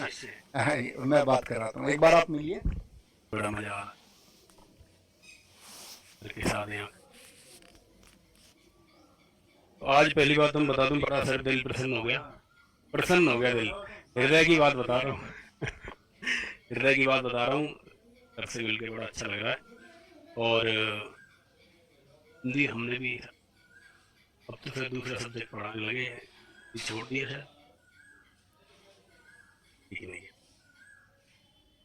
मैं बात कर रहा था, एक बार आप मिलिए, बड़ा मजा आ के साथ यहाँ। तो आज पहली बात तुम बता दूं, बड़ा सर दिल प्रसन्न हो गया दिल। हृदय की बात बता रहा हूँ हृदय की बात बता रहा हूँ। सर से मिलकर बड़ा अच्छा लग रहा है। और हिंदी हमने भी अब तो फिर दूसरा सब्जेक्ट पढ़ाने लगे हैं, ये छोड़ दिया है। ठीक नहीं है,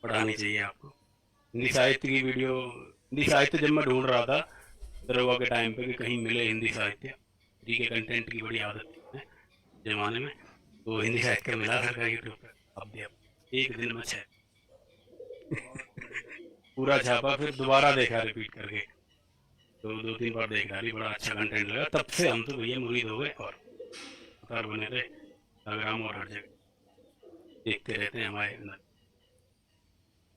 पढ़ानी चाहिए आपको हिंदी साहित्य की वीडियो। हिंदी साहित्य जब मैं ढूंढ रहा था दरोगा के टाइम पे कि कहीं मिले हिंदी साहित्य, फ्री के कंटेंट की बड़ी आदत है जमाने में, तो हिंदी साहित्य मिला था यूट्यूब पर। अब भी एक दिन में 6 पूरा छापा, फिर दोबारा देखा रिपीट करके, तो 2-3 बार देख डाली, बड़ा अच्छा कंटेंट लगा। तब से हम तो भैया मुरीद हो गए और उतार बने थे। इंस्टाग्राम और हर जगह देखते रहते हैं हमारे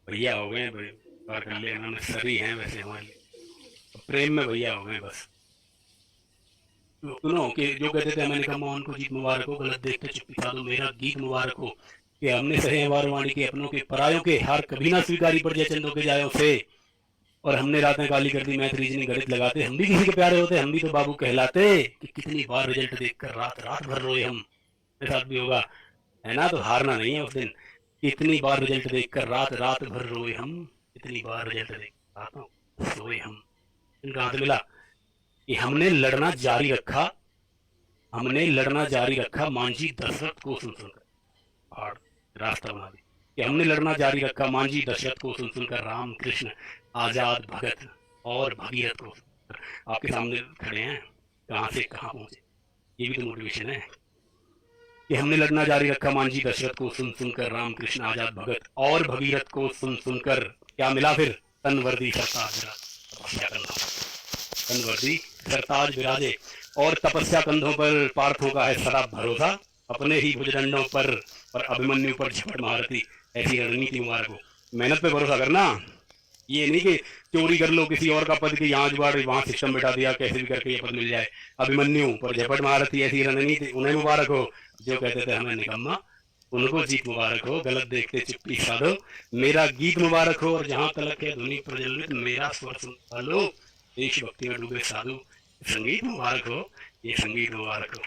भैया हो गए, पार कर लिया इन्होंने, सरी हैं वैसे हमारे लिए, प्रेम में भैया हो गए बस। सुनो कि जो कहते थे हमें निकम्मा उनको जीत मुबारक हो, गलत देख के चुप्पी खा दो मेरा गीत मुबारक हो, कि हमने सहे वारवाणी के अपनों के परायों के हार कभी ना स्वीकारी पड़ जाए चंदों के जायों से, और हमने रातें काली कर दी मैथ रीजनिंग गणित लगाते, हम भी किसी के प्यारे होते, हम भी तो बाबू कहलाते, कि कितनी बार रिजल्ट देखकर रात रात भर रोए हम। मेरे साथ भी होगा, है ना, तो हारना नहीं है उस दिन। इतनी बार रिजल्ट देखकर रात रात भर रोए हम, इतनी बार रिजल्ट देखकर रात सोए हम। कहाँ से मिला? कि हमने लड़ना जारी रखा मांझी दशरथ को सुन सुनकर, पहाड़ रास्ता बना दी। कि हमने लड़ना जारी रखा मांझी दशरथ को सुन सुनकर, राम कृष्ण आजाद भगत और भगीरथ को सुनकर। आपके सामने खड़े हैं, कहाँ से कहाँ पहुंचे, ये भी तो मोटिवेशन है। कि हमने लड़ना जारी रखा मांझी दशरथ को सुन सुनकर, राम कृष्ण आजाद भगत और भगीरथ को सुन सुनकर। क्या मिला फिर? तनवर्दी सरताज विराजे और तपस्या कंधों पर, पार्थों का है सदा भरोसा अपने ही भुजदंडों पर, और अभिमन्यु पर झपट महारथी ऐसी रणनीति मुबारक हो। मेहनत पे भरोसा करना, ये नहीं कि चोरी कर लो किसी और का पद की, यहाँ जुगाड़ वहां सिस्टम बैठा दिया कैसे भी करके ये पद मिल जाए। अभिमन्यु पर झपट महारथी ऐसी रणनीति उन्हें मुबारक हो, जो कहते थे हमें निकम्मा उनको जीत मुबारक हो, गलत देखते चुप्पी साधो मेरा गीत मुबारक हो, और जहां तलक है ध्वनि प्रज्वलित मेरा स्वर सुन लो, देशभक्ति में डूबे साधु संगीत मुबारक हो, ये संगीत मुबारक हो।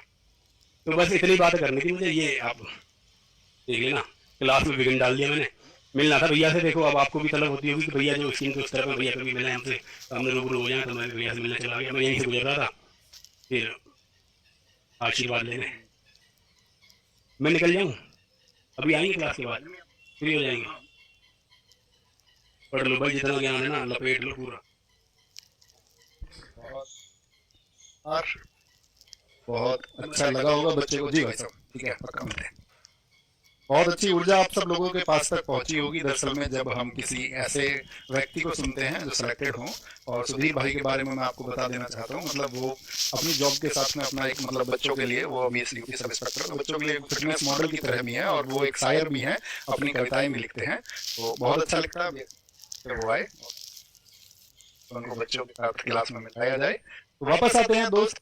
तो बस इतनी बात करनी थी मुझे, ये आप देख लेना, क्लास में विघन डाल दिया मैंने। मिलना था भैया से, देखो अब आपको भी तलब होती होगी कि भैया जो स्क्रीन के उस तरफ भैया कभी मिले हमसे, हमने रूबरू हो जाए, तो मैं भैया से मिलने चला गया। मैं यहीं से गुजर रहा था, फिर आशीर्वाद लेने मैं निकल जाऊँ। अभी आएंगे क्लास के बाद, फ्री हो जाएंगे, पढ़ लो भाई जितना ज्ञान है ना, लपेट लो पूरा। और बहुत अच्छा लगा होगा बच्चे को। जी भाई साहब, ठीक है, पक्का मिलते हैं। बहुत अच्छी ऊर्जा आप सब लोगों के पास तक पहुंची होगी दरअसल में, जब हम किसी ऐसे व्यक्ति को सुनते हैं जो सिलेक्टेड हों। और सुधीर भाई के बारे में मैं आपको बता देना चाहता हूं, मतलब वो अपनी जॉब के साथ में अपना एक, मतलब बच्चों के लिए, वो अभी ड्यूटी सब इंस्पेक्टर, बच्चों के लिए फिटनेस मॉडल की तरह भी है, और वो एक शायर भी हैं, अपनी कविताएं भी लिखते हैं। तो बहुत अच्छा लगता है जब वो आए, उनको बच्चों के साथ क्लास में मिलाया जाए। तो वापस आते हैं दोस्त